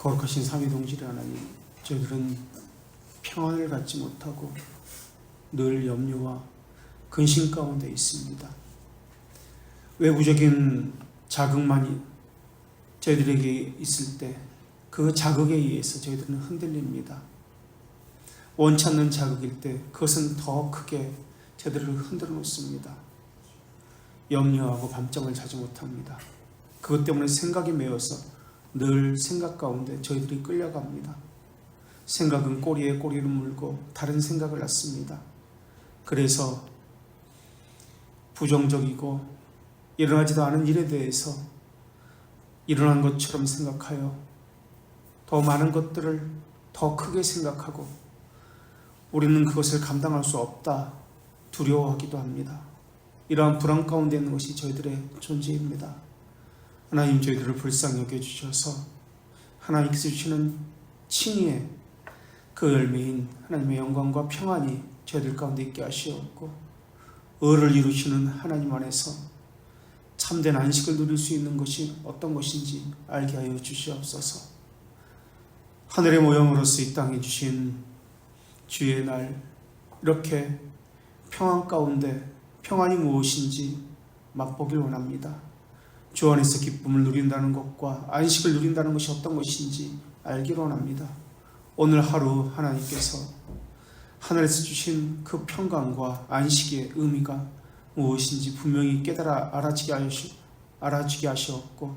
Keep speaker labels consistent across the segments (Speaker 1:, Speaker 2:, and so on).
Speaker 1: 거룩하신 삼위동질의 하나님, 저희들은 평안을 갖지 못하고 늘 염려와 근심 가운데 있습니다. 외부적인 자극만이 저희들에게 있을 때 그 자극에 의해서 저희들은 흔들립니다. 원치 않는 자극일 때 그것은 더 크게 저희들을 흔들어 놓습니다. 염려하고 밤잠을 자지 못합니다. 그것 때문에 생각이 메어서 늘 생각 가운데 저희들이 끌려갑니다. 생각은 꼬리에 꼬리를 물고 다른 생각을 낳습니다. 그래서 부정적이고 일어나지도 않은 일에 대해서 일어난 것처럼 생각하여 더 많은 것들을 더 크게 생각하고 우리는 그것을 감당할 수 없다 두려워하기도 합니다. 이러한 불안 가운데 있는 것이 저희들의 존재입니다. 하나님, 저희들을 불쌍히 여겨주셔서 하나님께서 주시는 칭의의 그 열매인 하나님의 영광과 평안이 저희들 가운데 있게 하시옵고, 의를 이루시는 하나님 안에서 참된 안식을 누릴 수 있는 것이 어떤 것인지 알게 하여 주시옵소서. 하늘의 모형으로서 이 땅에 주신 주의 날, 이렇게 평안 가운데 평안이 무엇인지 맛보길 원합니다. 주 안에서 기쁨을 누린다는 것과 안식을 누린다는 것이 어떤 것인지 알기를 원합니다. 오늘 하루 하나님께서 하늘에서 주신 그 평강과 안식의 의미가 무엇인지 분명히 깨달아 알아지게 하시옵고,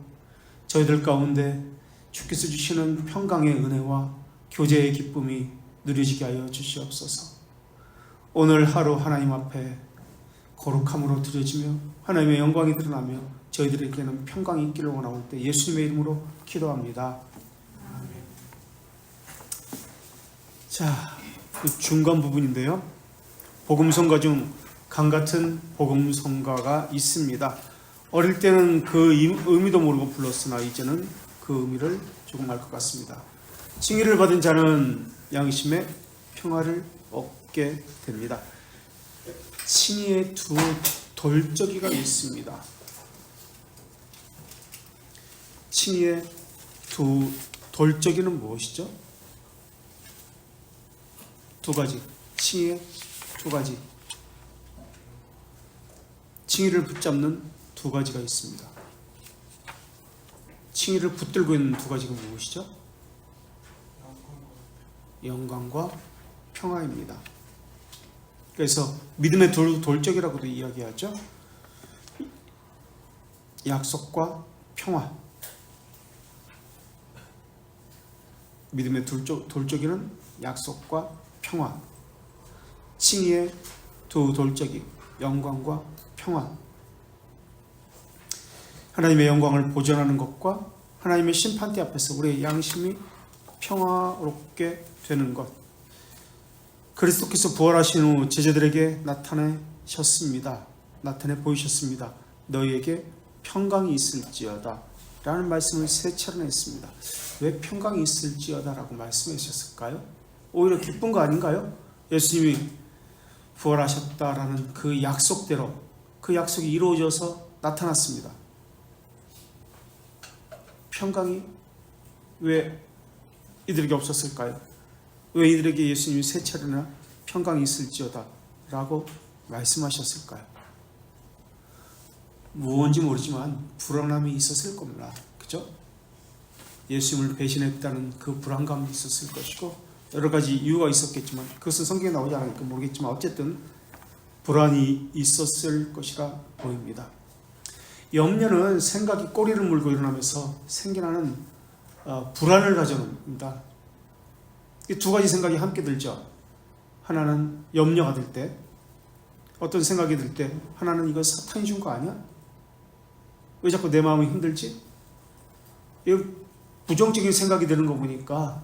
Speaker 1: 저희들 가운데 주께서 주시는 평강의 은혜와 교제의 기쁨이 누려지게 하여 주시옵소서. 오늘 하루 하나님 앞에 거룩함으로 드려지며 하나님의 영광이 드러나며 저희들에게는 평강이 있기를 원하올 때 예수님의 이름으로 기도합니다. 아멘. 자, 그 중간 부분인데요, 복음성가 중 강같은 복음성가가 있습니다. 어릴 때는 그 의미도 모르고 불렀으나 이제는 그 의미를 조금 알 것 같습니다. 칭의를 받은 자는 양심의 평화를 얻게 됩니다. 칭의의 두 돌적이가 있습니다. 칭의의 두 돌적이는 무엇이죠? 두 가지. 칭의의 두 가지. 칭의를 붙잡는 두 가지가 있습니다. 칭의를 붙들고 있는 두 가지가 무엇이죠? 영광과 평화입니다. 그래서 믿음의 돌적이라고도 이야기하죠. 약속과 평화. 믿음의 돌적이는 약속과 평화. 칭의의 두 돌적이 영광과 평화. 하나님의 영광을 보존하는 것과 하나님의 심판대 앞에서 우리의 양심이 평화롭게 되는 것. 그리스도께서 부활하신 후 제자들에게 나타내 보이셨습니다. 너희에게 평강이 있을지어다 라는 말씀을 세 차례나 했습니다. 왜 평강이 있을지어다 라고 말씀하셨을까요? 오히려 기쁜 거 아닌가요? 예수님이 부활하셨다라는 그 약속대로 그 약속이 이루어져서 나타났습니다. 평강이 왜 이들에게 없었을까요? 왜 이들에게 예수님이 세 차례나 평강이 있을지어다 라고 말씀하셨을까요? 무언지 모르지만 불안함이 있었을 겁니다. 그죠? 예수님을 배신했다는 그 불안감이 있었을 것이고 여러 가지 이유가 있었겠지만 그것은 성경에 나오지 않으니까 모르겠지만 어쨌든 불안이 있었을 것이라 보입니다. 염려는 생각이 꼬리를 물고 일어나면서 생겨나는 불안을 가져옵니다. 이 두 가지 생각이 함께 들죠. 하나는 염려가 들 때, 어떤 생각이 들 때 하나는 이거 사탄이 준 거 아니야? 왜 자꾸 내 마음이 힘들지? 이 부정적인 생각이 드는 거 보니까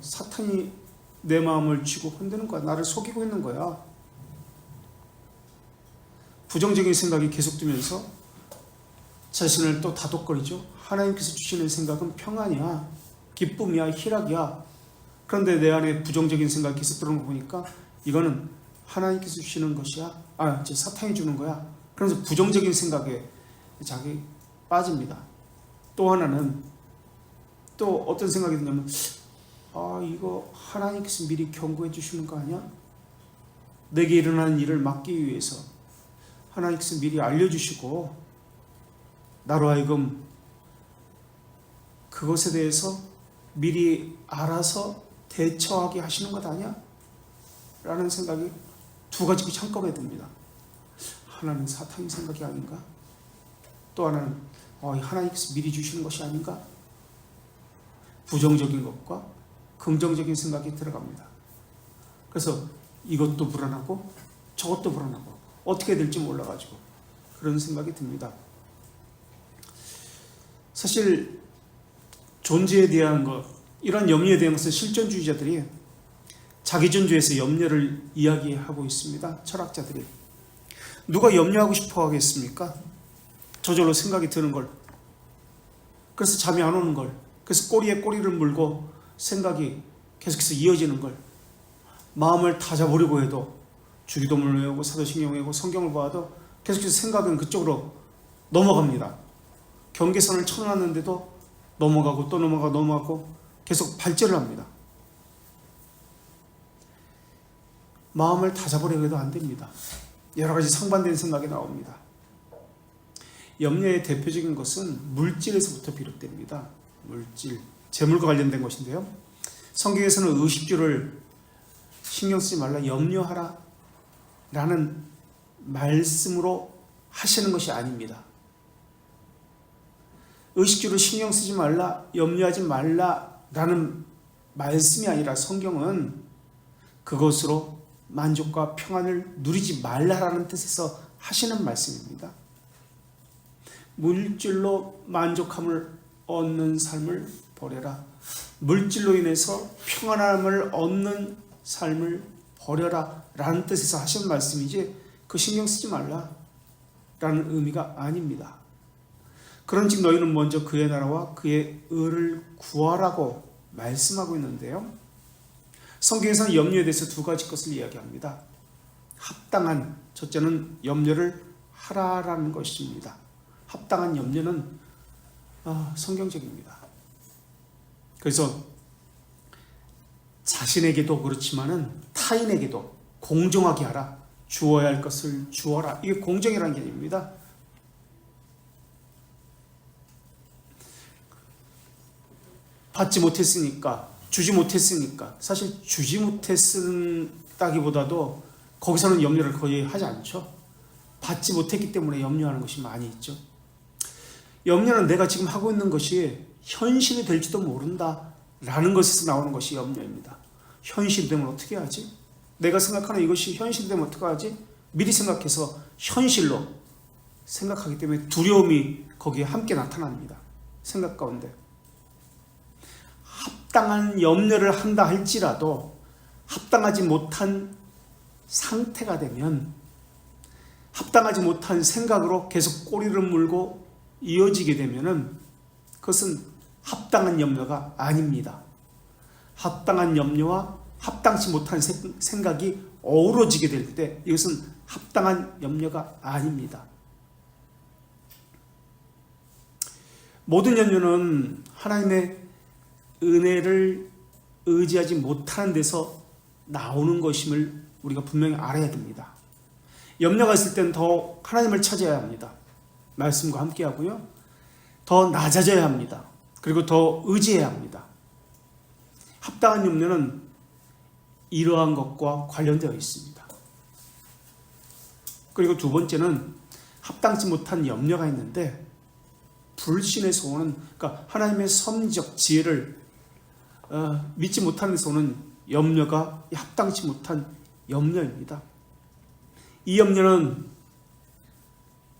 Speaker 1: 사탄이 내 마음을 쥐고 흔드는 거야. 나를 속이고 있는 거야. 부정적인 생각이 계속 들면서 자신을 또 다독거리죠. 하나님께서 주시는 생각은 평안이야, 기쁨이야, 희락이야. 그런데 내 안에 부정적인 생각이 계속 들어오는 거 보니까 이거는 하나님께서 주시는 것이야, 사탄이 주는 거야. 그래서 부정적인 생각에 자기 빠집니다. 또 하나는 또 어떤 생각이 드냐면, 이거 하나님께서 미리 경고해 주시는 거 아니야? 내게 일어나는 일을 막기 위해서 하나님께서 미리 알려주시고 나로 하여금 그것에 대해서 미리 알아서 대처하게 하시는 것 아니야? 라는 생각이 두 가지 한꺼번에 듭니다. 하나는 사탄의 생각이 아닌가? 또 하나는 하나님께서 미리 주시는 것이 아닌가? 부정적인 것과 긍정적인 생각이 들어갑니다. 그래서 이것도 불안하고 저것도 불안하고 어떻게 될지 몰라가지고 그런 생각이 듭니다. 사실 존재에 대한 것, 이런 염려에 대한 것은 실존주의자들이 자기존재에서 염려를 이야기하고 있습니다. 철학자들이. 누가 염려하고 싶어 하겠습니까? 저절로 생각이 드는 걸. 그래서 잠이 안 오는 걸. 그래서 꼬리에 꼬리를 물고 생각이 계속해서 이어지는 걸. 마음을 다 잡으려고 해도 주기도문을 외우고 사도신경을 외우고 성경을 봐도 계속해서 생각은 그쪽으로 넘어갑니다. 경계선을 쳐놨는데도 넘어가고 또 넘어가고 계속 발전을 합니다. 마음을 다 잡으려고 해도 안 됩니다. 여러 가지 상반된 생각이 나옵니다. 염려의 대표적인 것은 물질에서부터 비롯됩니다. 물질, 재물과 관련된 것인데요. 성경에서는 의식주를 신경 쓰지 말라, 염려하라 라는 말씀으로 하시는 것이 아닙니다. 의식주를 신경 쓰지 말라, 염려하지 말라 라는 말씀이 아니라 성경은 그것으로 만족과 평안을 누리지 말라라는 뜻에서 하시는 말씀입니다. 물질로 만족함을 얻는 삶을 버려라. 물질로 인해서 평안함을 얻는 삶을 버려라 라는 뜻에서 하시는 말씀이지 그 신경 쓰지 말라 라는 의미가 아닙니다. 그런즉 너희는 먼저 그의 나라와 그의 의를 구하라고 말씀하고 있는데요. 성경에서는 염려에 대해서 두 가지 것을 이야기합니다. 합당한, 첫째는 염려를 하라라는 것입니다. 합당한 염려는 성경적입니다. 그래서 자신에게도 그렇지만은 타인에게도 공정하게 하라. 주어야 할 것을 주어라. 이게 공정이라는 개념입니다. 받지 못했으니까, 주지 못했으니까. 사실 주지 못했다기보다도 거기서는 염려를 거의 하지 않죠. 받지 못했기 때문에 염려하는 것이 많이 있죠. 염려는 내가 지금 하고 있는 것이 현실이 될지도 모른다 라는 것에서 나오는 것이 염려입니다. 현실이 되면 어떻게 하지? 내가 생각하는 이것이 현실이 되면 어떻게 하지? 미리 생각해서 현실로 생각하기 때문에 두려움이 거기에 함께 나타납니다. 생각 가운데. 합당한 염려를 한다 할지라도 합당하지 못한 상태가 되면 합당하지 못한 생각으로 계속 꼬리를 물고 이어지게 되면은 그것은 합당한 염려가 아닙니다. 합당한 염려와 합당치 못한 생각이 어우러지게 될 때 이것은 합당한 염려가 아닙니다. 모든 염려는 하나님의 은혜를 의지하지 못하는 데서 나오는 것임을 우리가 분명히 알아야 됩니다. 염려가 있을 때는 더 하나님을 찾아야 합니다. 말씀과 함께 하고요. 더 낮아져야 합니다. 그리고 더 의지해야 합니다. 합당한 염려는 이러한 것과 관련되어 있습니다. 그리고 두 번째는 합당치 못한 염려가 있는데 불신에서 오는, 그러니까 하나님의 섭리적 지혜를 믿지 못하는 데서 오는 염려가 합당치 못한 염려입니다. 이 염려는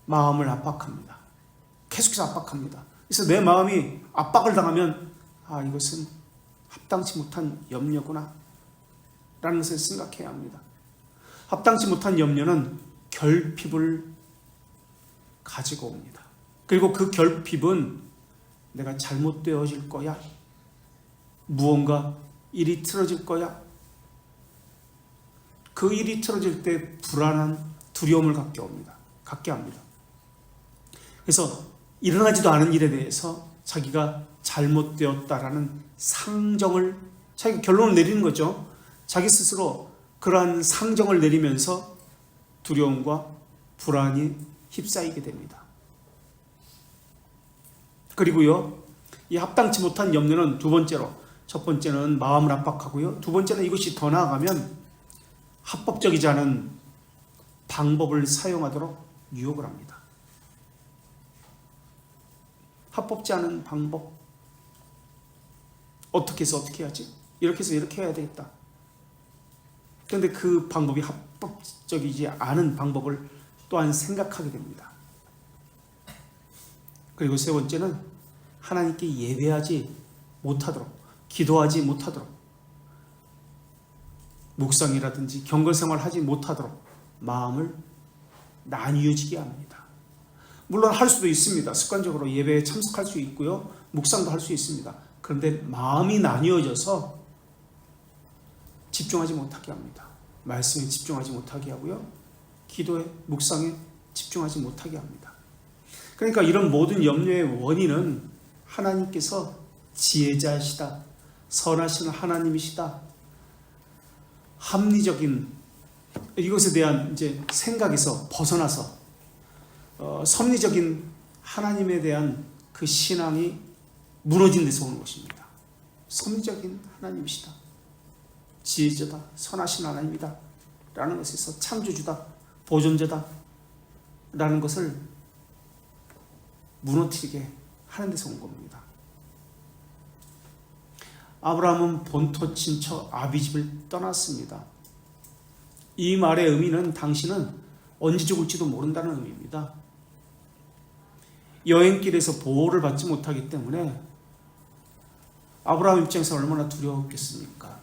Speaker 1: 마음을 압박합니다. 계속해서 압박합니다. 그래서 내 마음이 압박을 당하면 이것은 합당치 못한 염려구나 라는 것을 생각해야 합니다. 합당치 못한 염려는 결핍을 가지고 옵니다. 그리고 그 결핍은 내가 잘못되어질 거야, 무언가 일이 틀어질 거야, 그 일이 틀어질 때 불안한 두려움을 갖게 합니다. 그래서 일어나지도 않은 일에 대해서 자기가 잘못되었다라는 상정을, 자기가 결론을 내리는 거죠. 자기 스스로 그러한 상정을 내리면서 두려움과 불안이 휩싸이게 됩니다. 그리고요, 이 합당치 못한 염려는 두 번째로, 첫 번째는 마음을 압박하고요, 두 번째는 이것이 더 나아가면 합법적이지 않은 방법을 사용하도록 유혹을 합니다. 합법지 않은 방법, 어떻게 해서 어떻게 해야지? 이렇게 해서 이렇게 해야 되겠다. 그런데 그 방법이 합법적이지 않은 방법을 또한 생각하게 됩니다. 그리고 세 번째는 하나님께 예배하지 못하도록, 기도하지 못하도록, 묵상이라든지 경건생활 하지 못하도록 마음을 나뉘어지게 합니다. 물론 할 수도 있습니다. 습관적으로 예배에 참석할 수 있고요, 묵상도 할 수 있습니다. 그런데 마음이 나뉘어져서 집중하지 못하게 합니다. 말씀에 집중하지 못하게 하고요, 기도에, 묵상에 집중하지 못하게 합니다. 그러니까 이런 모든 염려의 원인은 하나님께서 지혜자이시다, 선하신 하나님이시다, 합리적인 이것에 대한 이제 생각에서 벗어나서 섭리적인 하나님에 대한 그 신앙이 무너진 데서 오는 것입니다. 섭리적인 하나님이시다, 지혜자다, 선하신 하나님이다 라는 것에서 창조주다, 보존자다 라는 것을 무너뜨리게 하는 데서 온 겁니다. 아브라함은 본토 친척 아비집을 떠났습니다. 이 말의 의미는 당신은 언제 죽을지도 모른다는 의미입니다. 여행길에서 보호를 받지 못하기 때문에 아브라함 입장에서 얼마나 두려웠겠습니까?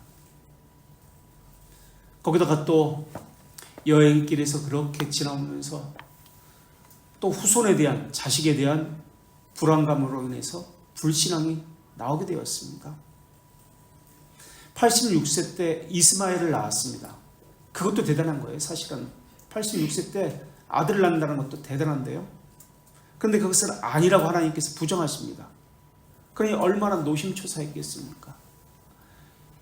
Speaker 1: 거기다가 또 여행길에서 그렇게 지나오면서 또 후손에 대한, 자식에 대한 불안감으로 인해서 불신앙이 나오게 되었습니다. 86세 때 이스마엘을 낳았습니다. 그것도 대단한 거예요. 사실은 86세 때 아들을 낳는다는 것도 대단한데요, 그런데 그것을 아니라고 하나님께서 부정하십니다. 그러니 얼마나 노심초사했겠습니까?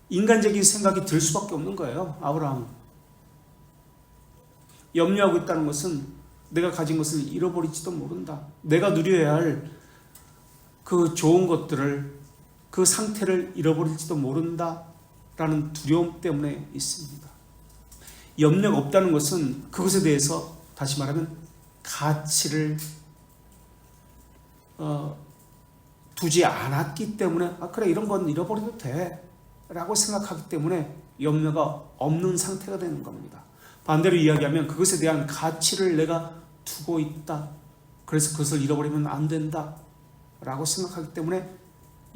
Speaker 1: 인간적인 생각이 들 수밖에 없는 거예요. 아브라함은 염려하고 있다는 것은 내가 가진 것을 잃어버릴지도 모른다, 내가 누려야 할 그 좋은 것들을, 그 상태를 잃어버릴지도 모른다 라는 두려움 때문에 있습니다. 염려가 없다는 것은 그것에 대해서 다시 말하면 가치를 두지 않았기 때문에, 아 그래 이런 건 잃어버려도 돼 라고 생각하기 때문에 염려가 없는 상태가 되는 겁니다. 반대로 이야기하면 그것에 대한 가치를 내가 두고 있다, 그래서 그것을 잃어버리면 안 된다 라고 생각하기 때문에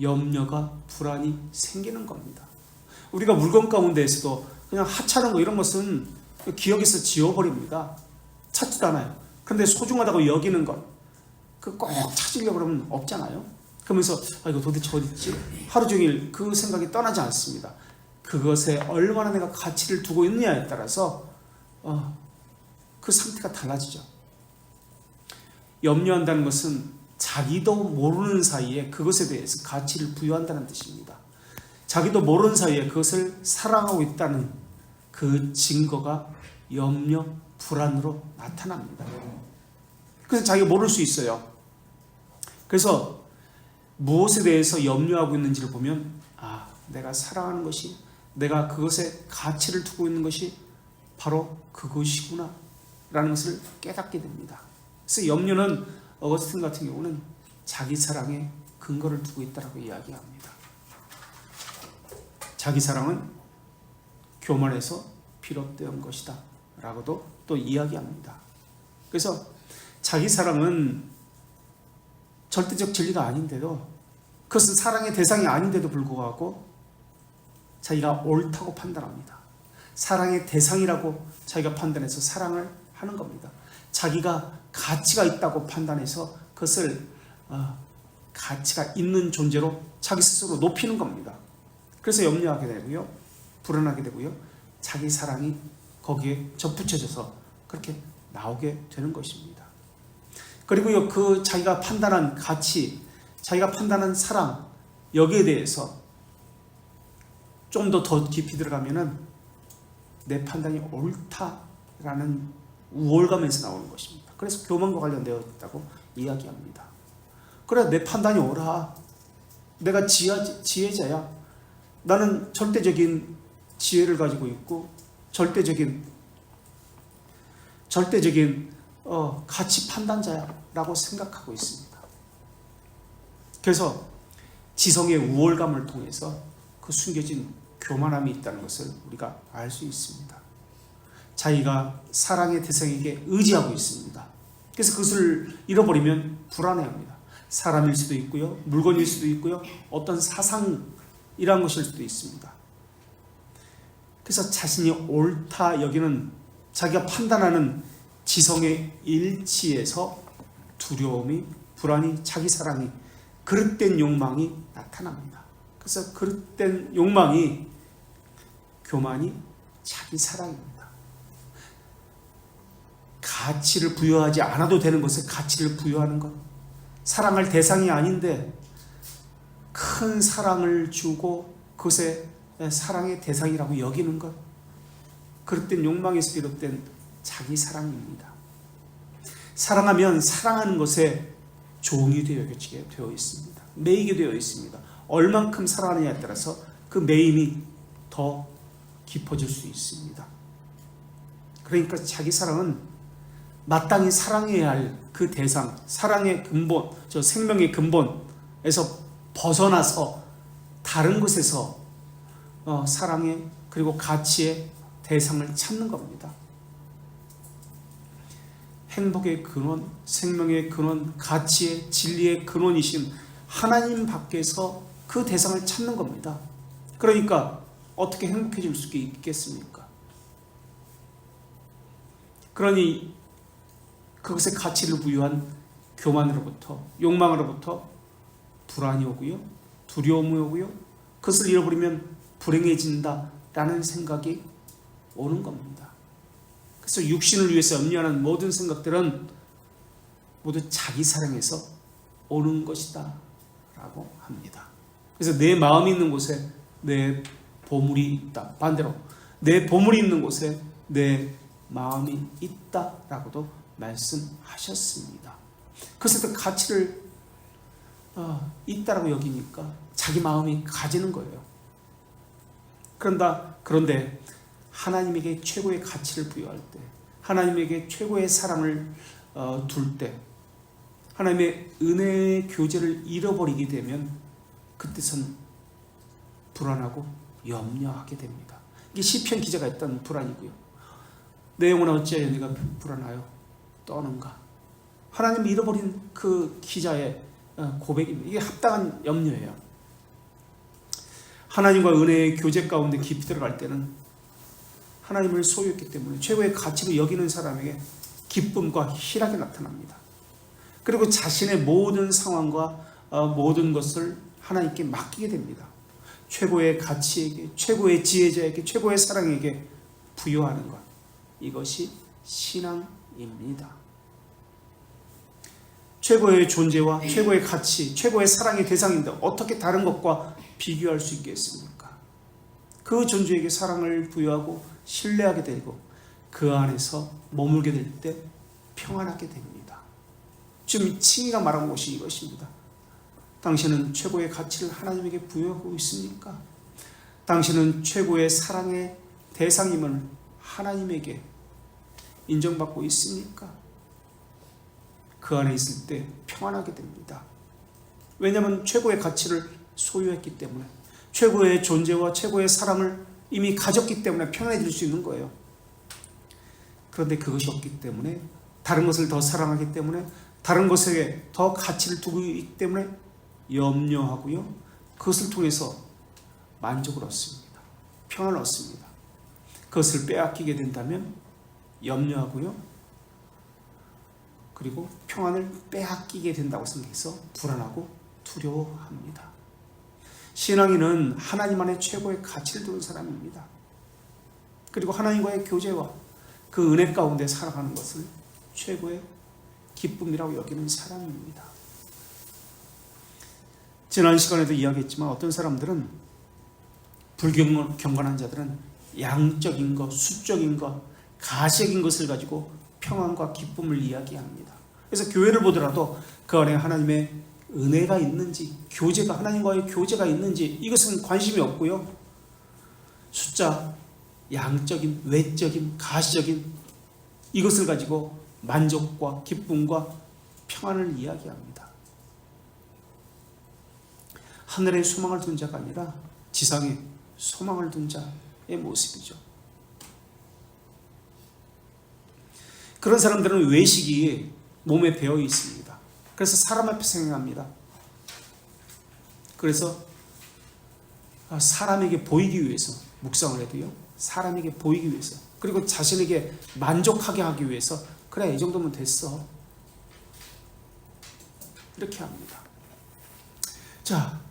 Speaker 1: 염려가, 불안이 생기는 겁니다. 우리가 물건 가운데에서도 그냥 하찮은 거 이런 것은 기억에서 지워버립니다. 찾지도 않아요. 그런데 소중하다고 여기는 것, 그 꼭 찾으려고 그러면 없잖아요. 그러면서 아 이거 도대체 어디 있지? 하루 종일 그 생각이 떠나지 않습니다. 그것에 얼마나 내가 가치를 두고 있느냐에 따라서 그 상태가 달라지죠. 염려한다는 것은 자기도 모르는 사이에 그것에 대해서 가치를 부여한다는 뜻입니다. 자기도 모르는 사이에 그것을 사랑하고 있다는 그 증거가 염려, 불안으로 나타납니다. 그래서 자기가 모를 수 있어요. 그래서 무엇에 대해서 염려하고 있는지를 보면 아, 내가 사랑하는 것이, 내가 그것에 가치를 두고 있는 것이 바로 그것이구나 라는 것을 깨닫게 됩니다. 그래서 염려는 어거스틴 같은 경우는 자기 사랑에 근거를 두고 있다고 이야기합니다. 자기 사랑은 교만에서 비롯된 것이다 라고도 또 이야기합니다. 그래서 자기 사랑은 절대적 진리가 아닌데도, 그것은 사랑의 대상이 아닌데도 불구하고 자기가 옳다고 판단합니다. 사랑의 대상이라고 자기가 판단해서 사랑을 하는 겁니다. 자기가 가치가 있다고 판단해서 그것을 가치가 있는 존재로 자기 스스로 높이는 겁니다. 그래서 염려하게 되고요, 불안하게 되고요, 자기 사랑이 거기에 접붙여져서 그렇게 나오게 되는 것입니다. 그리고요, 그 자기가 판단한 가치, 자기가 판단한 사랑, 여기에 대해서 좀 더 깊이 들어가면은 내 판단이 옳다라는 우월감에서 나오는 것입니다. 그래서 교만과 관련되어 있다고 이야기합니다. 그래, 내 판단이 옳아. 내가 지혜자야. 나는 절대적인 지혜를 가지고 있고 절대적인 가치 판단자라고 생각하고 있습니다. 그래서 지성의 우월감을 통해서 그 숨겨진 교만함이 있다는 것을 우리가 알 수 있습니다. 자기가 사랑의 대상에게 의지하고 있습니다. 그래서 그것을 잃어버리면 불안해합니다. 사람일 수도 있고요, 물건일 수도 있고요, 어떤 사상이란 것일 수도 있습니다. 그래서 자신이 옳다 여기는 자기가 판단하는 지성의 일치에서 두려움이, 불안이, 자기 사랑이, 그릇된 욕망이 나타납니다. 그래서 그릇된 욕망이, 교만이 자기 사랑입니다. 가치를 부여하지 않아도 되는 것에 가치를 부여하는 것, 사랑할 대상이 아닌데 큰 사랑을 주고 그것에 사랑의 대상이라고 여기는 것, 그릇된 욕망에서 비롯된 자기 사랑입니다. 사랑하면 사랑하는 것에 종이 되어지게 되어 있습니다. 매이게 되어 있습니다. 얼만큼 사랑하느냐에 따라서 그 매임이 더 깊어질 수 있습니다. 그러니까 자기 사랑은 마땅히 사랑해야 할 그 대상, 사랑의 근본, 저 생명의 근본에서 벗어나서 다른 곳에서 사랑의 그리고 가치의 대상을 찾는 겁니다. 행복의 근원, 생명의 근원, 가치의, 진리의 근원이신 하나님 밖에서 그 대상을 찾는 겁니다. 그러니까 어떻게 행복해질 수 있겠습니까? 그러니 그것에 가치를 부여한 교만으로부터, 욕망으로부터 불안이 오고요, 두려움이 오고요, 그것을 잃어버리면 불행해진다라는 생각이 오는 겁니다. 그래서 육신을 위해서 염려하는 모든 생각들은 모두 자기 사랑에서 오는 것이다 라고 합니다. 그래서 내 마음이 있는 곳에 내 보물이 있다. 반대로 내 보물이 있는 곳에 내 마음이 있다라고도 말씀하셨습니다. 그래서 가치를 있다라고 여기니까 자기 마음이 가지는 거예요. 그런데 하나님에게 최고의 가치를 부여할 때, 하나님에게 최고의 사랑을 둘 때, 하나님의 은혜의 교제를 잃어버리게 되면 그때선 불안하고 염려하게 됩니다. 이게 시편 기자가 했던 불안이고요. 내 영혼아 어찌하여 네가 불안하여 떠는가. 하나님을 잃어버린 그 기자의 고백입니다. 이게 합당한 염려예요. 하나님과 은혜의 교제 가운데 깊이 들어갈 때는 하나님을 소유했기 때문에 최고의 가치로 여기는 사람에게 기쁨과 희락이 나타납니다. 그리고 자신의 모든 상황과 모든 것을 하나님께 맡기게 됩니다. 최고의 가치에게, 최고의 지혜자에게, 최고의 사랑에게 부여하는 것, 이것이 신앙입니다. 최고의 존재와 최고의 가치, 최고의 사랑의 대상인데 어떻게 다른 것과 비교할 수 있겠습니까? 그 존재에게 사랑을 부여하고 신뢰하게 되고 그 안에서 머물게 될 때 평안하게 됩니다. 지금 칭의가 말한 것이 이것입니다. 당신은 최고의 가치를 하나님에게 부여하고 있습니까? 당신은 최고의 사랑의 대상임을 하나님에게 인정받고 있습니까? 그 안에 있을 때 평안하게 됩니다. 왜냐하면 최고의 가치를 소유했기 때문에, 최고의 존재와 최고의 사랑을 이미 가졌기 때문에 평안해질 수 있는 거예요. 그런데 그것이 없기 때문에, 다른 것을 더 사랑하기 때문에, 다른 것에 더 가치를 두고 있기 때문에 염려하고요, 그것을 통해서 만족을 얻습니다. 평안을 얻습니다. 그것을 빼앗기게 된다면 염려하고요, 그리고 평안을 빼앗기게 된다고 생각해서 불안하고 두려워합니다. 신앙인은 하나님 안에 최고의 가치를 두는 사람입니다. 그리고 하나님과의 교제와 그 은혜 가운데 살아가는 것을 최고의 기쁨이라고 여기는 사람입니다. 지난 시간에도 이야기했지만 어떤 사람들은 불경건한 자들은 양적인 것, 수적인 것, 가시적인 것을 가지고 평안과 기쁨을 이야기합니다. 그래서 교회를 보더라도 그 안에 하나님의 은혜가 있는지, 교제가, 하나님과의 교제가 있는지 이것은 관심이 없고요. 숫자, 양적인, 외적인, 가시적인 이것을 가지고 만족과 기쁨과 평안을 이야기합니다. 하늘에 소망을 둔 자가 아니라 지상에 소망을 둔 자의 모습이죠. 그런 사람들은 외식이 몸에 배어 있습니다. 그래서 사람 앞에서 행합니다. 그래서 사람에게 보이기 위해서 묵상을 해도요, 사람에게 보이기 위해서, 그리고 자신에게 만족하게 하기 위해서, 그래 이 정도면 됐어, 이렇게 합니다. 자,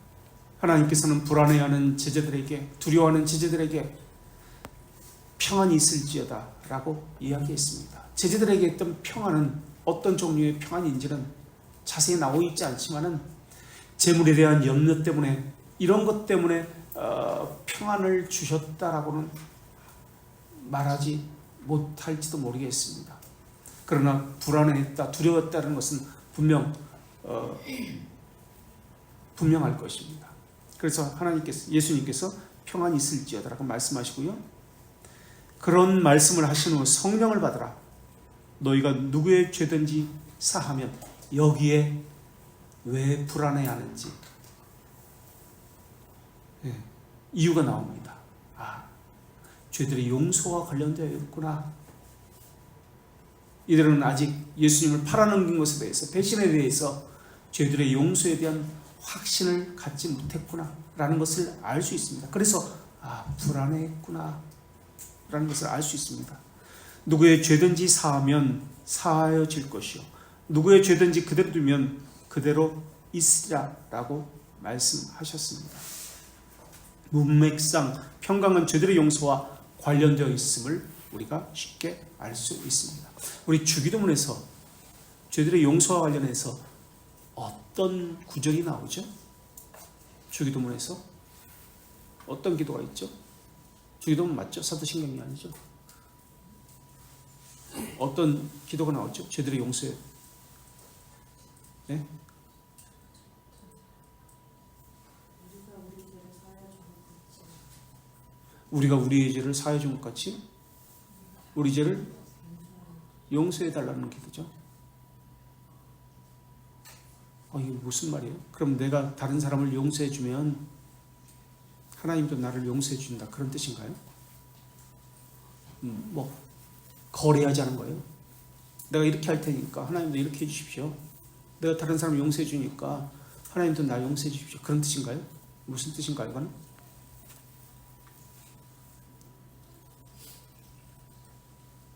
Speaker 1: 하나님께서는 불안해하는 제자들에게, 두려워하는 제자들에게 평안이 있을지어다 라고 이야기했습니다. 제자들에게 했던 평안은 어떤 종류의 평안인지는 자세히 나와 있지 않지만은 재물에 대한 염려 때문에, 이런 것 때문에 평안을 주셨다라고는 말하지 못할지도 모르겠습니다. 그러나 불안해했다, 두려웠다는 것은 분명할 것입니다. 그래서 예수님께서 평안이 있을지어다라고 말씀하시고요. 그런 말씀을 하신 후 성령을 받으라. 너희가 누구의 죄든지 사하면, 여기에 왜 불안해하는지 이유가 나옵니다. 죄들의 용서와 관련되어 있구나. 이들은 아직 예수님을 팔아넘긴 것에 대해서, 배신에 대해서, 죄들의 용서에 대한 확신을 갖지 못했구나 라는 것을 알 수 있습니다. 그래서 불안해했구나 라는 것을 알 수 있습니다. 누구의 죄든지 사하면 사하여질 것이요, 누구의 죄든지 그대로 두면 그대로 있으리라 라고 말씀하셨습니다. 문맥상 평강은 죄들의 용서와 관련되어 있음을 우리가 쉽게 알 수 있습니다. 우리 주기도문에서 죄들의 용서와 관련해서 어떤 구절이 나오죠? 주기도문에서 어떤 기도가 있죠? 주기도문 맞죠? 사도신경이 아니죠? 어떤 기도가 나오죠? 죄들의 용서에. 네? 우리가 우리의 죄를 사하여 준 것 같이 우리 죄를 용서해 달라는 기도죠. 이게 무슨 말이에요? 그럼 내가 다른 사람을 용서해 주면 하나님도 나를 용서해 준다, 그런 뜻인가요? 거래하지 않은 거예요. 내가 이렇게 할 테니까 하나님도 이렇게 해 주십시오. 내가 다른 사람을 용서해 주니까 하나님도 나 용서해 주십시오, 그런 뜻인가요? 무슨 뜻인가요, 이거는?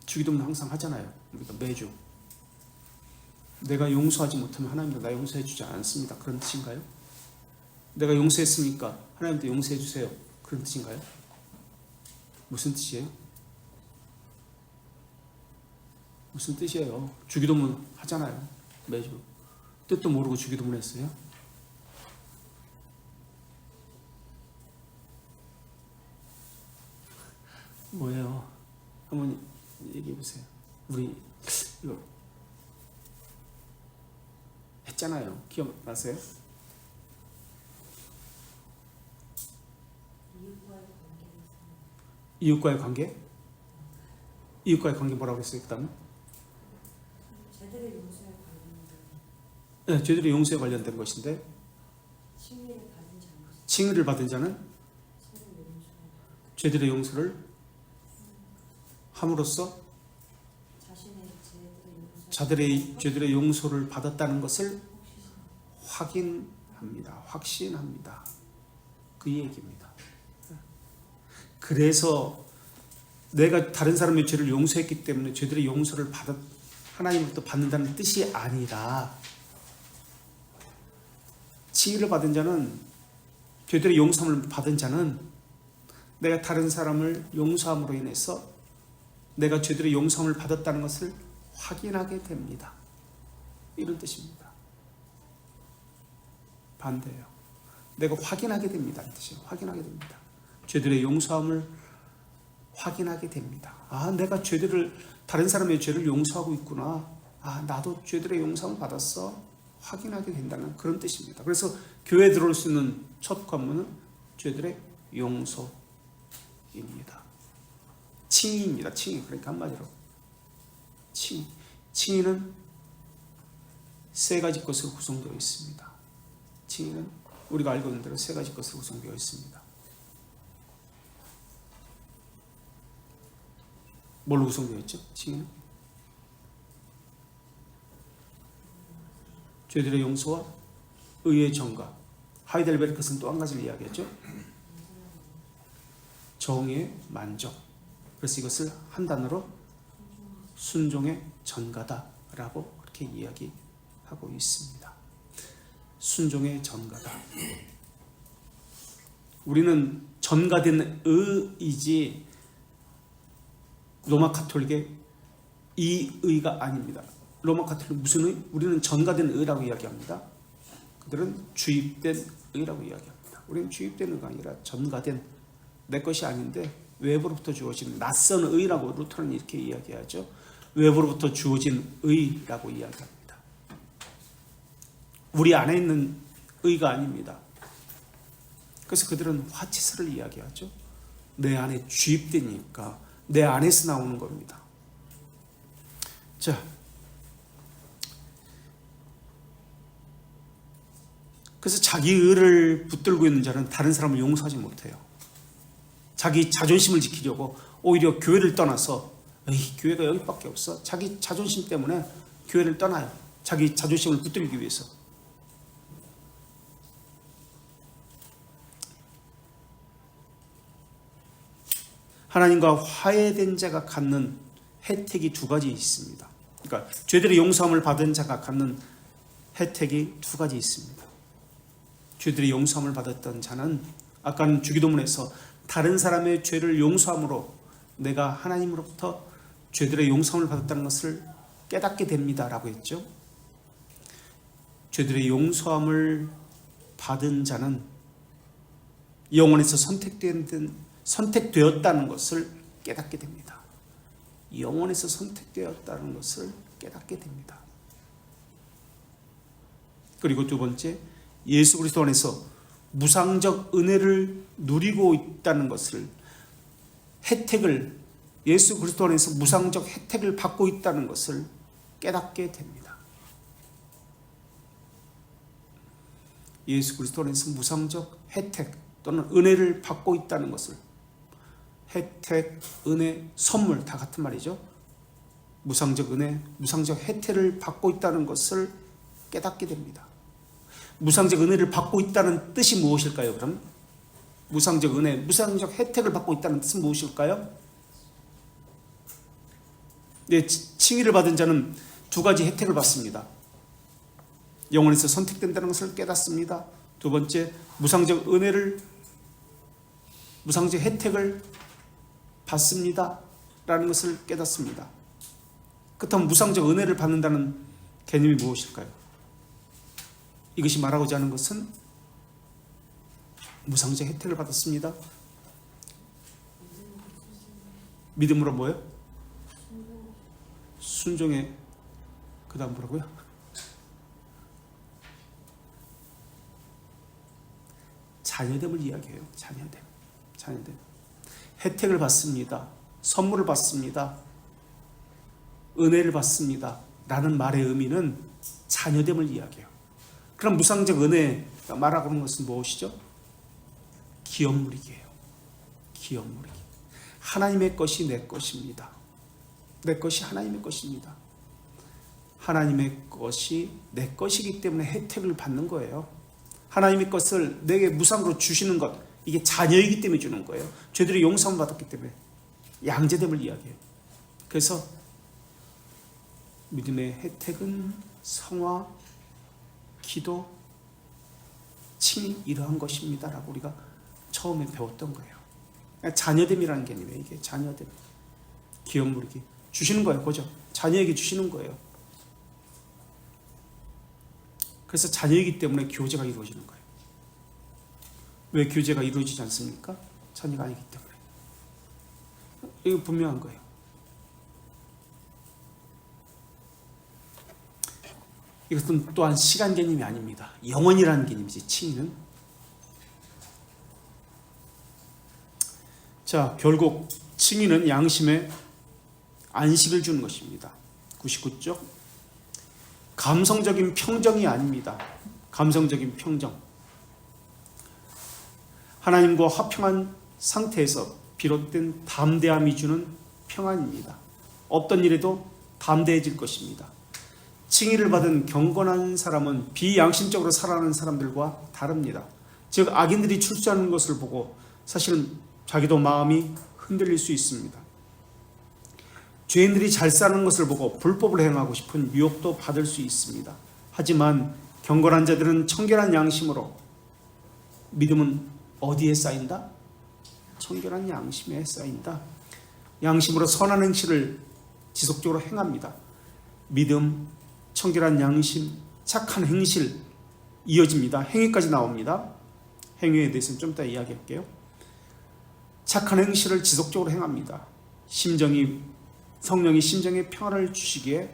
Speaker 1: 주기도문 항상 하잖아요. 우리가 매주. 내가 용서하지 못하면 하나님도 나 용서해 주지 않습니다, 그런 뜻인가요? 내가 용서했으니까 하나님도 용서해 주세요, 그런 뜻인가요? 무슨 뜻이에요? 무슨 뜻이에요? 주기도문 하잖아요, 매주. 뜻도 모르고 주기도문 했어요? 뭐예요? 한번 얘기해 보세요. 우리 이거 했잖아요. 기억나세요? 이웃과의 관계? 이웃과의 관계 뭐라고 했어요? 그 다음에?
Speaker 2: 죄들의 용서에 관련된.
Speaker 1: 네, 죄들의 용서에 관련된 것인데, 칭의를 받은 자는 죄들의 용서를 함으로써 자들의 죄들의 용서를 받았다는 것을 확인합니다. 확신합니다. 그 얘기입니다. 그래서 내가 다른 사람의 죄를 용서했기 때문에 죄들의 용서를 하나님으로부터 받는다는 뜻이 아니라, 칭의를 받은 자는, 죄들의 용서함을 받은 자는 내가 다른 사람을 용서함으로 인해서 내가 죄들의 용서함을 받았다는 것을 확인하게 됩니다. 이런 뜻입니다. 반대예요. 내가 확인하게 됩니다. 뜻이에요. 확인하게 됩니다. 죄들의 용서함을 확인하게 됩니다. 아, 내가 죄들을, 다른 사람의 죄를 용서하고 있구나. 아, 나도 죄들의 용서함을 받았어. 확인하게 된다는 그런 뜻입니다. 그래서 교회에 들어올 수 있는 첫 관문은 죄들의 용서입니다. 칭의입니다. 칭의. 그러니까 한마디로 칭의. 칭의는 세 가지 것으로 구성되어 있습니다. 칭의는 우리가 알고 있는 대로 세 가지 것으로 구성되어 있습니다. 뭘로 구성되어 있죠? 칭의는 죄들의 용서와 의의 전가. 하이델베르크스는 또 한 가지를 이야기했죠. 정의의 만족. 그래서 이것을 한 단어로 순종의 전가다라고 그렇게 이야기하고 있습니다. 순종의 전가다. 우리는 전가된 의이지 로마 카톨릭의 이 의가 아닙니다. 로마 카톨릭 무슨 의? 우리는 전가된 의라고 이야기합니다. 그들은 주입된 의라고 이야기합니다. 우리는 주입된 의가 아니라 전가된, 내 것이 아닌데 외부로부터 주어진 낯선 의라고 루터는 이렇게 이야기하죠. 외부로부터 주어진 의라고 이야기합니다. 우리 안에 있는 의가 아닙니다. 그래서 그들은 화치스를 이야기하죠. 내 안에 주입되니까 내 안에서 나오는 겁니다. 자, 그래서 자기 의를 붙들고 있는 자는 다른 사람을 용서하지 못해요. 자기 자존심을 지키려고 오히려 교회를 떠나서 교회가 여기밖에 없어. 자기 자존심 때문에 교회를 떠나요. 자기 자존심을 붙들기 위해서. 하나님과 화해된 자가 갖는 혜택이 두 가지 있습니다. 그러니까 죄들의 용서함을 받은 자가 갖는 혜택이 두 가지 있습니다. 죄들의 용서함을 받았던 자는 아까는 주기도문에서 다른 사람의 죄를 용서함으로 내가 하나님으로부터 죄들의 용서함을 받았다는 것을 깨닫게 됩니다 라고 했죠. 죄들의 용서함을 받은 자는 영원에서 선택되었다는 것을 깨닫게 됩니다. 영원에서 선택되었다는 것을 깨닫게 됩니다. 그리고 두 번째, 예수 그리스도 안에서 무상적 은혜를 누리고 있다는 것을, 혜택을, 예수 그리스도 안에서 무상적 혜택을 받고 있다는 것을 깨닫게 됩니다. 예수 그리스도 안에서 무상적 혜택 또는 은혜를 받고 있다는 것을, 혜택, 은혜, 선물 다 같은 말이죠. 무상적 은혜, 무상적 혜택을 받고 있다는 것을 깨닫게 됩니다. 무상적 은혜를 받고 있다는 뜻이 무엇일까요? 그럼 무상적 은혜, 무상적 혜택을 받고 있다는 뜻은 무엇일까요? 네, 칭의를 받은 자는 두 가지 혜택을 받습니다. 영원에서 선택된다는 것을 깨닫습니다. 두 번째, 무상적 은혜를, 무상적 혜택을 받습니다 라는 것을 깨닫습니다. 그렇다면 무상적 은혜를 받는다는 개념이 무엇일까요? 이것이 말하고자 하는 것은 무상적 혜택을 받았습니다. 믿음으로 뭐예요? 순종의, 그 다음 뭐라고요? 자녀됨을 이야기해요. 자녀됨. 혜택을 받습니다. 선물을 받습니다. 은혜를 받습니다 라는 말의 의미는 자녀됨을 이야기해요. 그럼 무상적 은혜가 말하고 있는 것은 무엇이죠? 기업누리기예요. 기업누리기. 하나님의 것이 내 것입니다. 내 것이 하나님의 것입니다. 하나님의 것이 내 것이기 때문에 혜택을 받는 거예요. 하나님의 것을 내게 무상으로 주시는 것, 이게 자녀이기 때문에 주는 거예요. 죄들이 용서함을 받았기 때문에 양제됨을 이야기해요. 그래서 믿음의 혜택은 성화, 기도, 칭의, 이러한 것입니다 라고 우리가 처음에 배웠던 거예요. 자녀됨이라는 개념이에요. 이게 자녀됨, 기업 누리기 주시는 거예요. 그죠? 자녀에게 주시는 거예요. 그래서 자녀이기 때문에 교제가 이루어지는 거예요. 왜 교제가 이루어지지 않습니까? 자녀가 아니기 때문에. 이거 분명한 거예요. 이것은 또한 시간 개념이 아닙니다. 영원이라는 개념이지, 칭의는. 자, 결국 칭의는 양심에 안식을 주는 것입니다. 99쪽. 감성적인 평정이 아닙니다. 감성적인 평정. 하나님과 화평한 상태에서 비롯된 담대함이 주는 평안입니다. 없던 일에도 담대해질 것입니다. 칭의를 받은 경건한 사람은 비양심적으로 살아가는 사람들과 다릅니다. 즉 악인들이 출세하는 것을 보고 사실은 자기도 마음이 흔들릴 수 있습니다. 죄인들이 잘 사는 것을 보고 불법을 행하고 싶은 유혹도 받을 수 있습니다. 하지만 경건한 자들은 청결한 양심으로, 믿음은 어디에 쌓인다? 청결한 양심에 쌓인다. 양심으로 선한 행실을 지속적으로 행합니다. 믿음, 청결한 양심, 착한 행실 이어집니다. 행위까지 나옵니다. 행위에 대해서는 좀 이따 이야기할게요. 착한 행실을 지속적으로 행합니다. 성령이 심정에 평안을 주시기에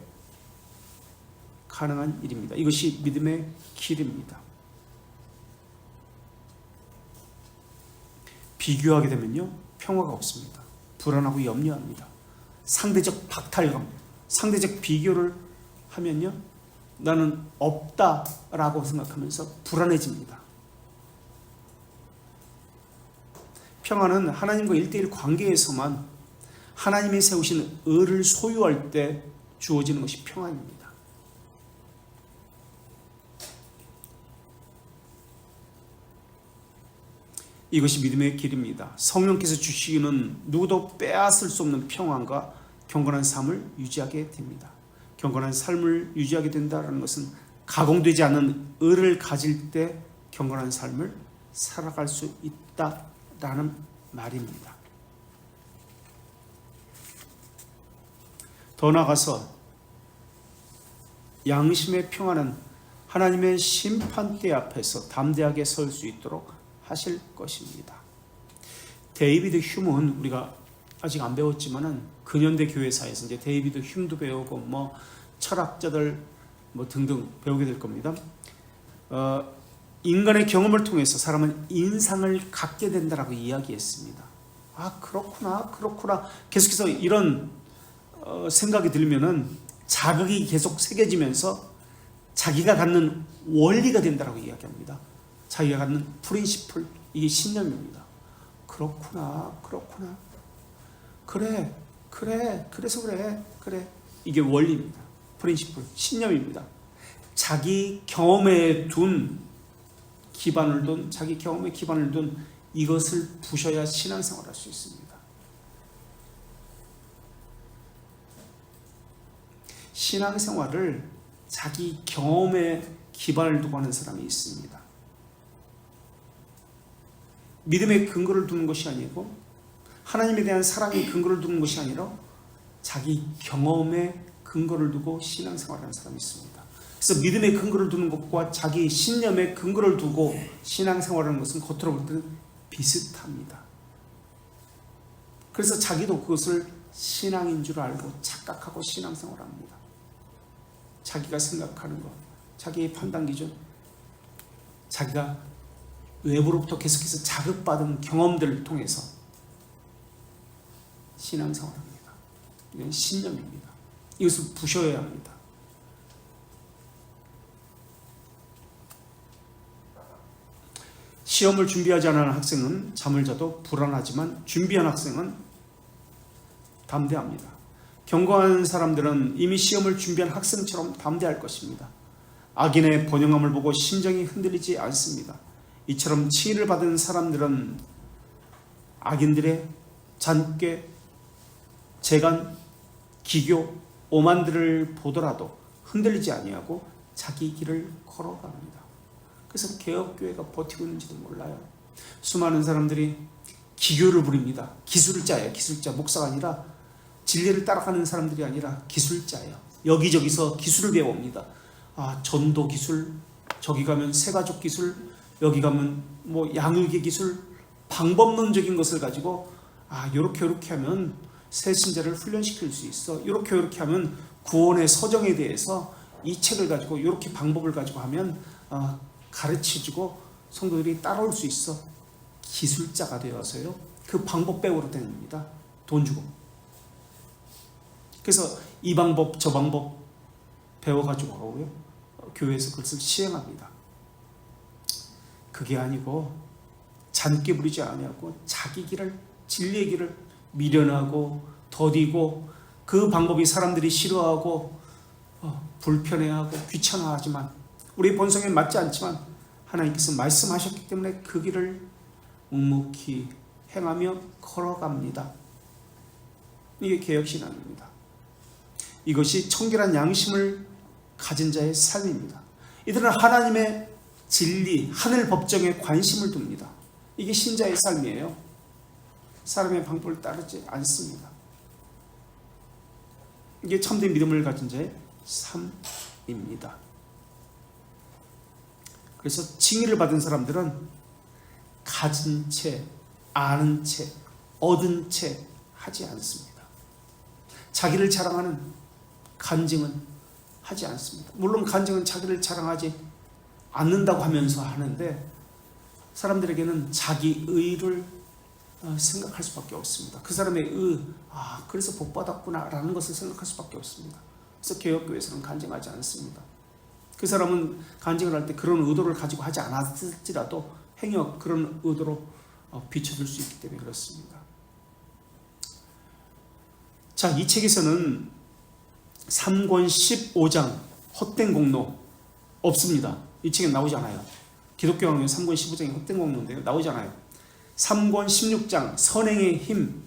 Speaker 1: 가능한 일입니다. 이것이 믿음의 길입니다. 비교하게 되면요, 평화가 없습니다. 불안하고 염려합니다. 상대적 박탈감, 상대적 비교를 하면요, 나는 없다라고 생각하면서 불안해집니다. 평화는 하나님과 1대1 관계에서만 하나님이 세우신 의를 소유할 때 주어지는 것이 평안입니다. 이것이 믿음의 길입니다. 성령께서 주시는 누구도 빼앗을 수 없는 평안과 경건한 삶을 유지하게 됩니다. 경건한 삶을 유지하게 된다는 것은 가공되지 않은 의를 가질 때 경건한 삶을 살아갈 수 있다라는 말입니다. 더 나아가서 양심의 평안은 하나님의 심판대 앞에서 담대하게 설 수 있도록 하실 것입니다. 데이비드 휴문, 우리가 아직 안 배웠지만은 근현대 교회사에서 이제 데이비드 휴문도 배우고 철학자들 등등 배우게 될 겁니다. 인간의 경험을 통해서 사람은 인상을 갖게 된다라고 이야기했습니다. 아, 그렇구나. 계속해서 이런 생각이 들면은 자극이 계속 새겨지면서 자기가 갖는 원리가 된다라고 이야기합니다. 자기가 갖는 프린시플, 이게 신념입니다. 그렇구나. 그래서 그래. 이게 원리입니다. 프린시플, 신념입니다. 자기 경험에 자기 경험에 기반을 둔 이것을 부셔야 신앙생활을 할 수 있습니다. 신앙생활을 자기 경험에 기반을 두고 하는 사람이 있습니다. 믿음의 근거를 두는 것이 아니고 하나님에 대한 사랑의 근거를 두는 것이 아니라 자기 경험에 근거를 두고 신앙생활을 하는 사람이 있습니다. 그래서 믿음의 근거를 두는 것과 자기 신념의 근거를 두고 신앙생활을 하는 것은 겉으로 볼 때는 비슷합니다. 그래서 자기도 그것을 신앙인 줄 알고 착각하고 신앙생활을 합니다. 자기가 생각하는 것, 자기의 판단 기준, 자기가 외부로부터 계속해서 자극받은 경험들을 통해서 신앙생활을 합니다. 이건 신념입니다. 이것을 부셔야 합니다. 시험을 준비하지 않은 학생은 잠을 자도 불안하지만 준비한 학생은 담대합니다. 경건한 사람들은 이미 시험을 준비한 학생처럼 담대할 것입니다. 악인의 번영함을 보고 심정이 흔들리지 않습니다. 이처럼 칭의를 받은 사람들은 악인들의 잔꾀, 재간, 기교, 오만들을 보더라도 흔들리지 아니하고 자기 길을 걸어갑니다. 그래서 개혁교회가 버티고 있는지도 몰라요. 수많은 사람들이 기교를 부립니다. 기술자예요. 기술자. 목사가 아니라 진리를 따라가는 사람들이 아니라 기술자예요. 여기저기서 기술을 배웁니다. 전도 기술, 저기 가면 세가족 기술, 여기 가면 뭐 양육의 기술, 방법론적인 것을 가지고 요렇게 하면 새 신자를 훈련시킬 수 있어. 요렇게 하면 구원의 서정에 대해서 이 책을 가지고 요렇게 방법을 가지고 하면 가르쳐주고 성도들이 따라올 수 있어. 기술자가 되어서요. 그 방법 배우러 다닙니다. 돈 주고. 그래서 이 방법 저 방법 배워가지고 오고요. 교회에서 그것을 시행합니다. 그게 아니고 잔꾀 부리지 아니하고 자기 길을, 진리의 길을 미련하고 더디고 그 방법이 사람들이 싫어하고 불편해하고 귀찮아하지만 우리 본성에 맞지 않지만 하나님께서 말씀하셨기 때문에 그 길을 묵묵히 행하며 걸어갑니다. 이게 개혁신앙입니다. 이것이 청결한 양심을 가진 자의 삶입니다. 이들은 하나님의 진리, 하늘 법정에 관심을 둡니다. 이게 신자의 삶이에요. 사람의 방법을 따르지 않습니다. 이게 참된 믿음을 가진 자의 삶입니다. 그래서 칭의를 받은 사람들은 가진 채, 아는 채, 얻은 채 하지 않습니다. 자기를 자랑하는 간증은 하지 않습니다. 물론 간증은 자기를 자랑하지 않는다고 하면서 하는데 사람들에게는 자기 의를 생각할 수밖에 없습니다. 그 사람의 그래서 복 받았구나 라는 것을 생각할 수밖에 없습니다. 그래서 개혁교회에서는 간증하지 않습니다. 그 사람은 간증을 할 때 그런 의도를 가지고 하지 않았을지라도 행여 그런 의도로 비춰줄 수 있기 때문에 그렇습니다. 자, 이 책에서는 3권 15장 헛된 공로 없습니다. 이 책에 나오지 않아요. 기독교 강론 3권 15장이 헛된 공로인데요. 나오지 않아요. 3권 16장 선행의 힘,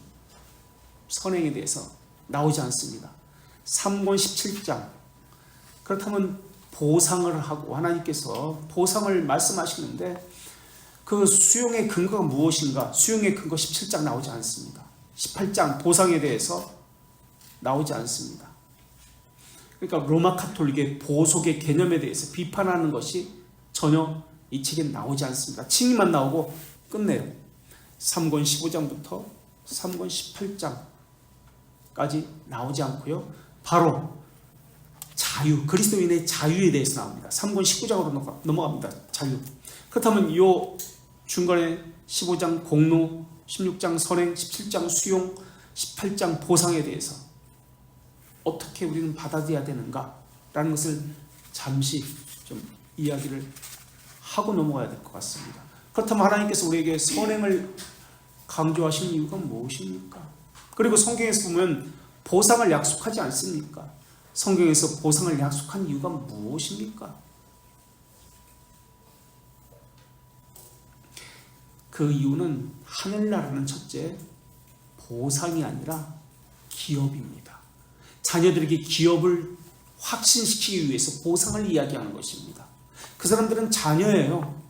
Speaker 1: 선행에 대해서 나오지 않습니다. 3권 17장 그렇다면 보상을 하고 하나님께서 보상을 말씀하시는데 그 수용의 근거가 무엇인가? 수용의 근거 17장 나오지 않습니다. 18장 보상에 대해서 나오지 않습니다. 그러니까 로마 카톨릭의 보속의 개념에 대해서 비판하는 것이 전혀 이 책에 나오지 않습니다. 칭의만 나오고 끝내요. 3권 15장부터 3권 18장까지 나오지 않고요. 바로 자유, 그리스도인의 자유에 대해서 나옵니다. 3권 19장으로 넘어갑니다. 자유. 그렇다면 이 중간에 15장 공로, 16장 선행, 17장 수용, 18장 보상에 대해서 어떻게 우리는 받아들여야 되는가라는 것을 잠시 좀 이야기를 하고 넘어가야 될 것 같습니다. 그렇다면 하나님께서 우리에게 선행을 강조하신 이유가 무엇입니까? 그리고 성경에서 보면 보상을 약속하지 않습니까? 성경에서 보상을 약속한 이유가 무엇입니까? 그 이유는 하늘나라는 첫째 보상이 아니라 기업입니다. 자녀들에게 기업을 확신시키기 위해서 보상을 이야기하는 것입니다. 그 사람들은 자녀예요.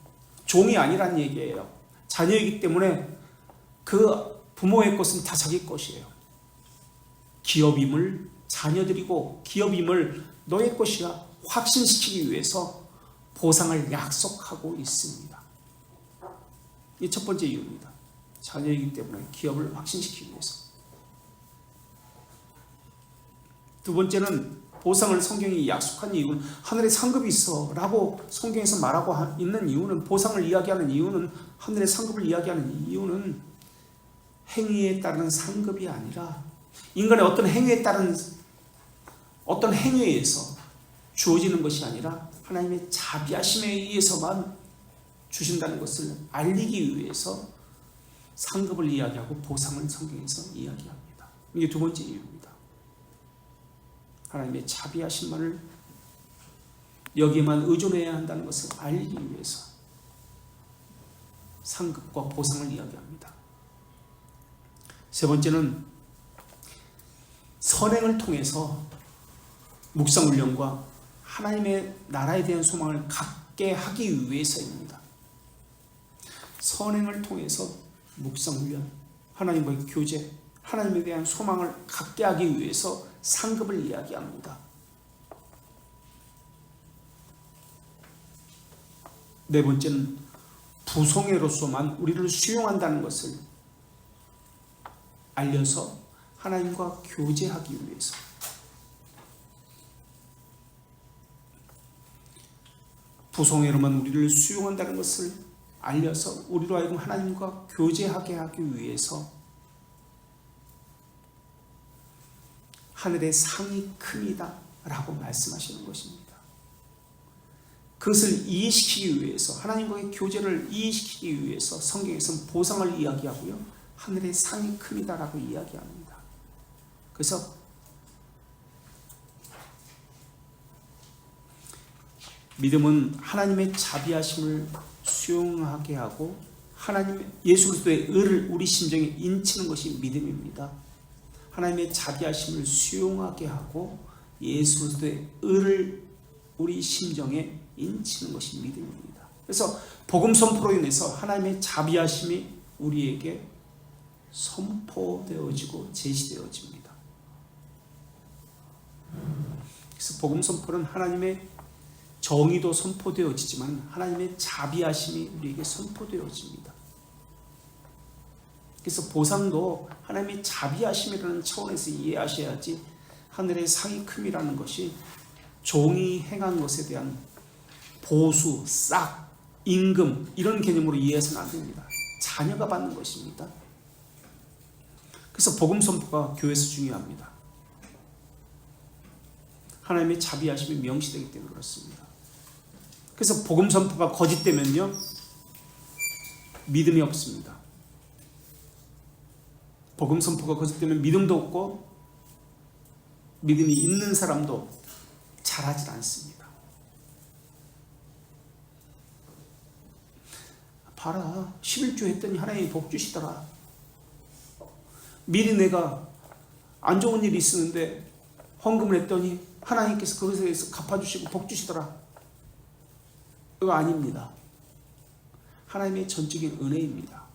Speaker 1: 종이 아니란 얘기예요. 자녀이기 때문에 그 부모의 것은 다 자기 것이에요. 기업임을 자녀들이고 기업임을 너의 것이야 확신시키기 위해서 보상을 약속하고 있습니다. 이 첫 번째 이유입니다. 자녀이기 때문에 기업을 확신시키기 위해서. 두 번째는 보상을 성경이 약속한 이유는 하늘에 상급이 있어 라고 성경에서 말하고 있는 이유는, 보상을 이야기하는 이유는, 하늘의 상급을 이야기하는 이유는 행위에 따른 상급이 아니라 인간의 어떤 행위에 따른 어떤 행위에서 주어지는 것이 아니라 하나님의 자비하심에 의해서만 주신다는 것을 알리기 위해서 상급을 이야기하고 보상을 성경에서 이야기합니다. 이게 두 번째 이유입니다. 하나님의 자비하심만을 여기에만 의존해야 한다는 것을 알리기 위해서 상급과 보상을 이야기합니다. 세 번째는 선행을 통해서 묵상훈련과 하나님의 나라에 대한 소망을 갖게 하기 위해서입니다. 선행을 통해서 묵상훈련, 하나님과의 교제, 하나님에 대한 소망을 갖게 하기 위해서 상급을 이야기합니다. 네 번째는 부송애로서만 우리를 수용한다는 것을 알려서 하나님과 교제하기 위해서, 부송애로만 우리를 수용한다는 것을 알려서 우리로 하여금 하나님과 교제하게 하기 위해서 하늘의 상이 큽니다 라고 말씀하시는 것입니다. 그것을 이해시키기 위해서, 하나님과의 교제를 이해시키기 위해서 성경에서는 보상을 이야기하고요, 하늘의 상이 큽니다 라고 이야기합니다. 그래서 믿음은 하나님의 자비하심을 수용하게 하고 하나님의 예수 그리스도의 의를 우리 심정에 인치는 것이 믿음입니다. 하나님의 자비하심을 수용하게 하고 예수 그리스도의 의를 우리 심정에 인치는 것이 믿음입니다. 그래서 복음 선포로 인해서 하나님의 자비하심이 우리에게 선포되어지고 제시되어집니다. 그래서 복음 선포는 하나님의 정의도 선포되어지지만 하나님의 자비하심이 우리에게 선포되어집니다. 그래서 보상도 하나님의 자비하심이라는 차원에서 이해하셔야지 하늘의 상이 큼이라는 것이 종이 행한 것에 대한 보수, 싹, 임금 이런 개념으로 이해해서는 안 됩니다. 자녀가 받는 것입니다. 그래서 복음 선포가 교회에서 중요합니다. 하나님의 자비하심이 명시되기 때문에 그렇습니다. 그래서 복음 선포가 거짓되면요, 믿음이 없습니다. 복음 선포가 거짓되면 믿음도 없고 믿음이 있는 사람도 잘하지 않습니다. 봐라, 11조 했더니 하나님이 복 주시더라. 미리 내가 안 좋은 일이 있었는데 헌금을 했더니 하나님께서 그것에 대해서 갚아주시고 복 주시더라. 그거 아닙니다. 하나님의 전적인 은혜입니다.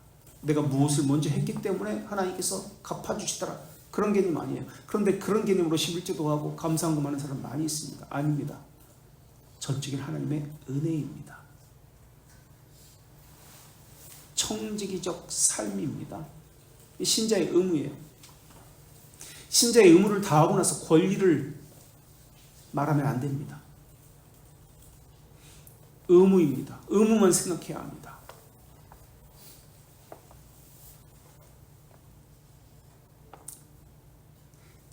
Speaker 1: 내가 무엇을 먼저 했기 때문에 하나님께서 갚아주시더라. 그런 개념 아니에요. 그런데 그런 개념으로 11조도 하고 감사헌금 하는 사람 많이 있습니다. 아닙니다. 전적인 하나님의 은혜입니다. 청지기적 삶입니다. 신자의 의무예요. 신자의 의무를 다하고 나서 권리를 말하면 안 됩니다. 의무입니다. 의무만 생각해야 합니다.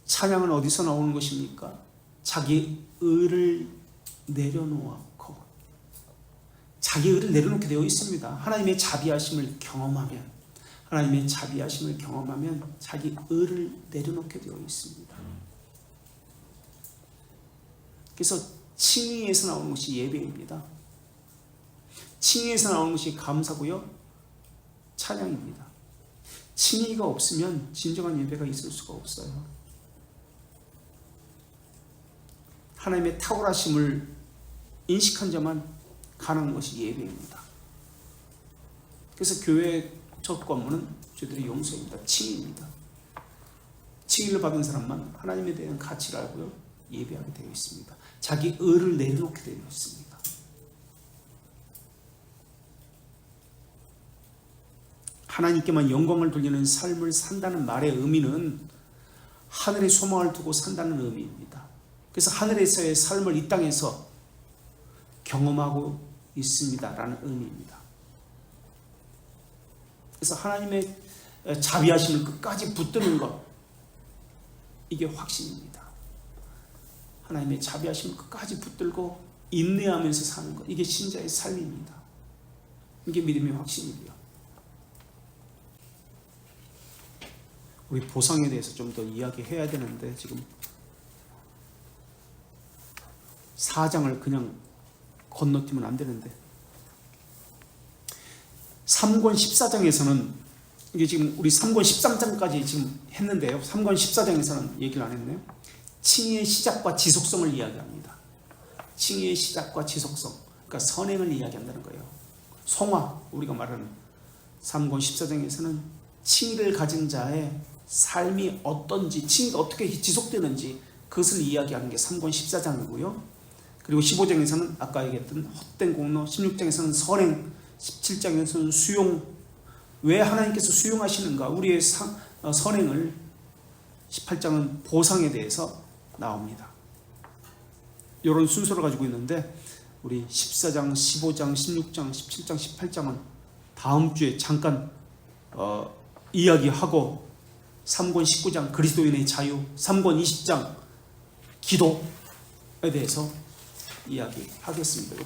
Speaker 1: 찬양은 어디서 나오는 것입니까? 자기 의를 내려놓고, 자기 의를 내려놓게 되어 있습니다. 하나님의 자비하심을 경험하면, 하나님의 자비하심을 경험하면 자기 의를 내려놓게 되어 있습니다. 그래서 칭의에서 나오는 것이 예배입니다. 칭의에서 나오는 것이 감사고요, 찬양입니다. 칭의가 없으면 진정한 예배가 있을 수가 없어요. 하나님의 탁월하심을 인식한 자만 가능한 것이 예배입니다. 그래서 교회의 첫 권무는 저희들의 용서입니다. 칭의입니다. 칭의를 받은 사람만 하나님에 대한 가치를 알고요, 예배하게 되어 있습니다. 자기 의를 내려놓게 되어 있습니다. 하나님께만 영광을 돌리는 삶을 산다는 말의 의미는 하늘의 소망을 두고 산다는 의미입니다. 그래서 하늘에서의 삶을 이 땅에서 경험하고 있습니다라는 의미입니다. 그래서 하나님의 자비하심을 끝까지 붙드는 것, 이게 확신입니다. 하나님의 자비하심을 끝까지 붙들고 인내하면서 사는 것, 이게 신자의 삶입니다. 이게 믿음의 확신이고요. 우리 보상에 대해서 좀 더 이야기해야 되는데 지금 4장을 그냥 건너뛰면 안 되는데, 3권 14장에서는 이게 지금 우리 3권 13장까지 지금 했는데요, 3권 14장에서는 얘기를 안 했네요. 칭의의 시작과 지속성을 이야기합니다. 칭의의 시작과 지속성, 그러니까 선행을 이야기한다는 거예요. 성화, 우리가 말하는 3권 14장에서는 칭의를 가진 자의 삶이 어떤지, 칭의가 어떻게 지속되는지 그것을 이야기하는 게 3권 14장이고요. 그리고 15장에서는 아까 얘기했던 헛된 공로, 16장에서는 선행, 17장에서는 수용, 왜 하나님께서 수용하시는가, 우리의 선행을, 18장은 보상에 대해서 나옵니다. 이런 순서를 가지고 있는데 우리 14장, 15장, 16장, 17장, 18장은 다음 주에 잠깐 이야기하고 3권 19장 그리스도인의 자유, 3권 20장 기도에 대해서 이야기하겠습니다.